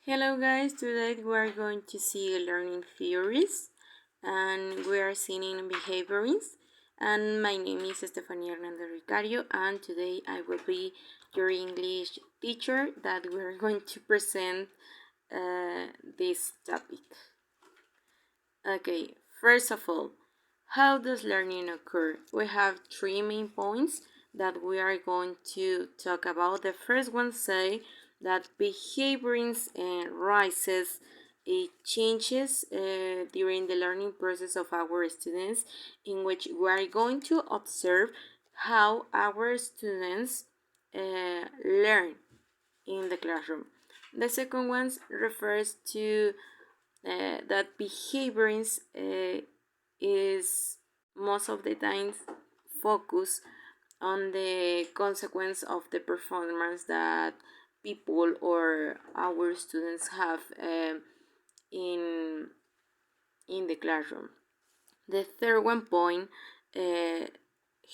Hello guys, today we are going to see learning theories and we are seeing behaviourism, and my name is Estefania Hernandez Ricario and today I will be your English teacher that we are going to present this topic. Okay, first of all, how does learning occur? We have three main points that we are going to talk about. The first one say that behaviorism rises changes during the learning process of our students, in which we are going to observe how our students learn in the classroom. The second one refers to that behaviourism is most of the time focus on the consequence of the performance that people or our students have in the classroom. The third one point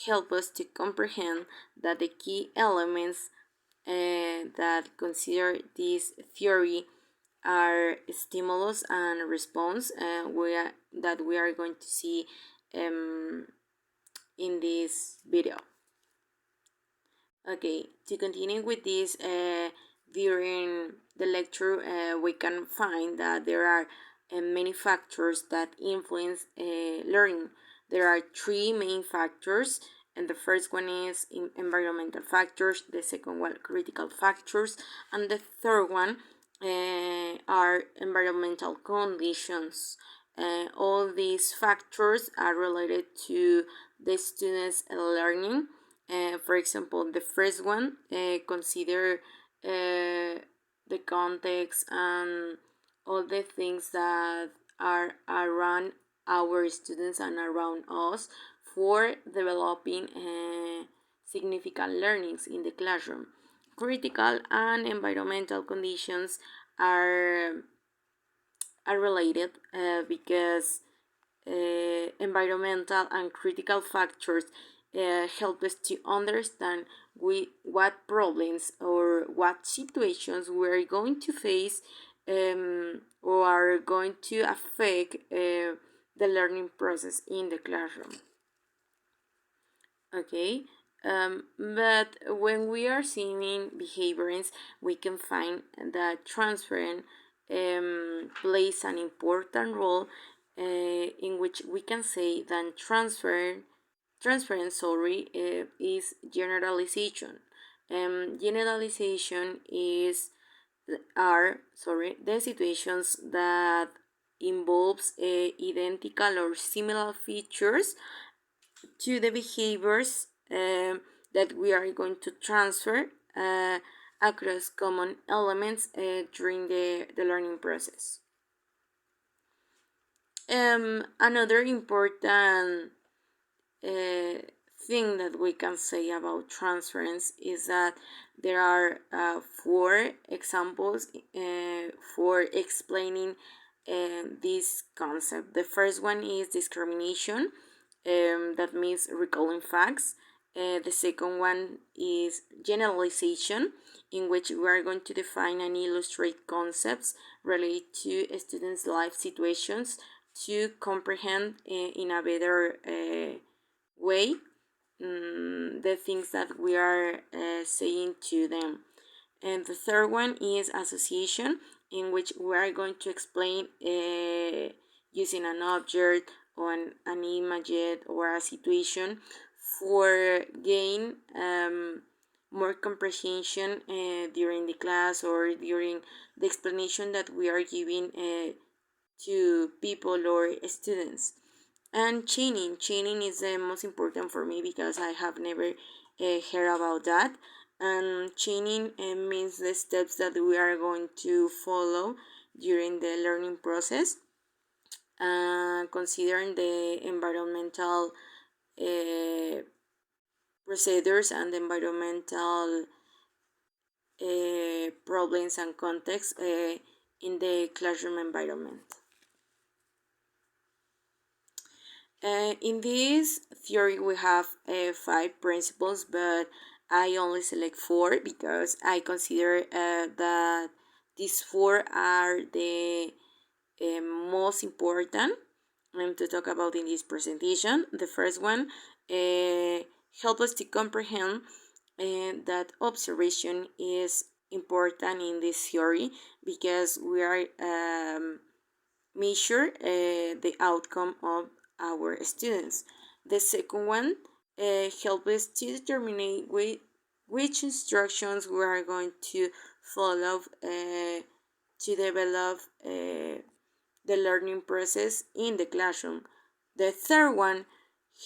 help us to comprehend that the key elements that consider this theory are stimulus and response that we are going to see in this video. Okay, to continue with this, during the lecture we can find that there are many factors that influence learning. There are three main factors, and the first one is environmental factors, the second one critical factors, and the third one are environmental conditions. All these factors are related to the students' learning. For example, the first one, consider the context and all the things that are around our students and around us for developing significant learnings in the classroom. Critical and environmental conditions are related because environmental and critical factors help us to understand what problems or what situations we're going to face or are going to affect the learning process in the classroom. Okay, but when we are seeing behaviors, we can find that transference plays an important role in which we can say that transference is generalization. Generalization are the situations that involves identical or similar features to the behaviors that we are going to transfer across common elements during the learning process. Another important thing that we can say about transference is that there are four examples for explaining this concept. The first one is discrimination, that means recalling facts. The second one is generalization, in which we are going to define and illustrate concepts related to students' life situations to comprehend in a better way the things that we are saying to them. And the third one is association, in which we are going to explain using an object or an image or a situation for gain more comprehension during the class or during the explanation that we are giving to people or students. And chaining is the most important for me because I have never heard about that. And chaining means the steps that we are going to follow during the learning process, considering the environmental procedures and the environmental problems and context in the classroom environment. In this theory we have 5 principles, but I only select 4 because I consider that these four are the most important to talk about in this presentation. The first one help us to comprehend that observation is important in this theory because we are measure the outcome of our students. The second one help us to determine which instructions we are going to follow to develop the learning process in the classroom. The third one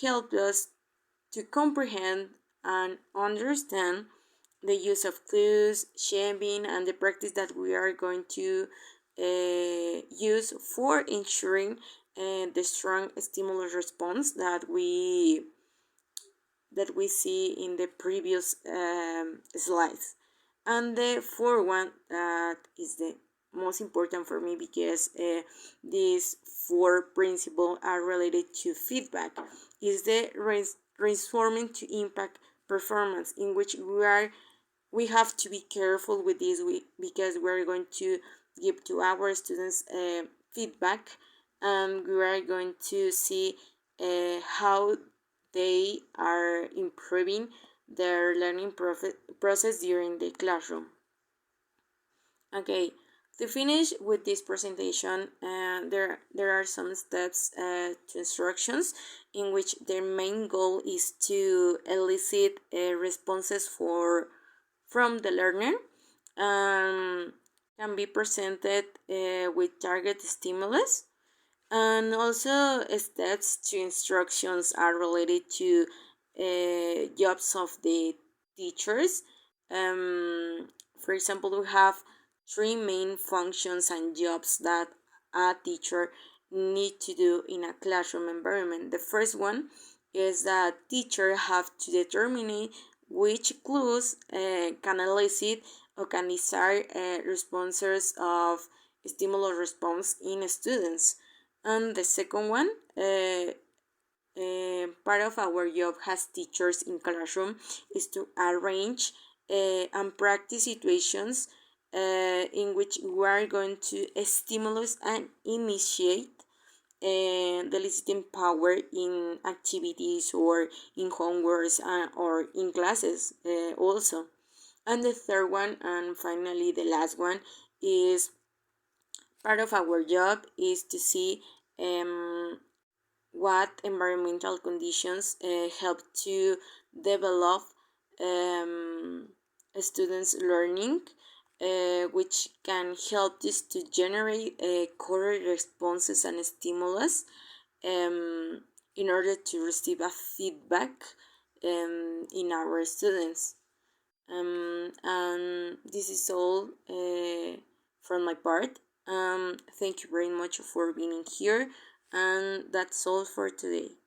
helps us to comprehend and understand the use of clues, shaping, and the practice that we are going to use for ensuring the strong stimulus response that we see in the previous slides. And the fourth one that is the most important for me because these four principles are related to feedback is the transforming to impact performance, in which we have to be careful with this because we're going to give to our students feedback, and we are going to see how they are improving their learning process during the classroom. Okay, to finish with this presentation, there are some steps to instructions in which their main goal is to elicit responses from the learner. Can be presented with target stimulus, and also steps to instructions are related to jobs of the teachers. For example, we have three main functions and jobs that a teacher need to do in a classroom environment. The first one is that teacher have to determine which clues can elicit or can desire responses of stimulus response in students. And the second one, part of our job as teachers in classroom is to arrange and practice situations in which we are going to stimulate and initiate the eliciting power in activities or in homeworks or in classes also. And the third one, and finally the last one, is part of our job is to see what environmental conditions help to develop students' learning, which can help us to generate correct responses and stimulus in order to receive a feedback in our students. And this is all from my part. Thank you very much for being here, and that's all for today.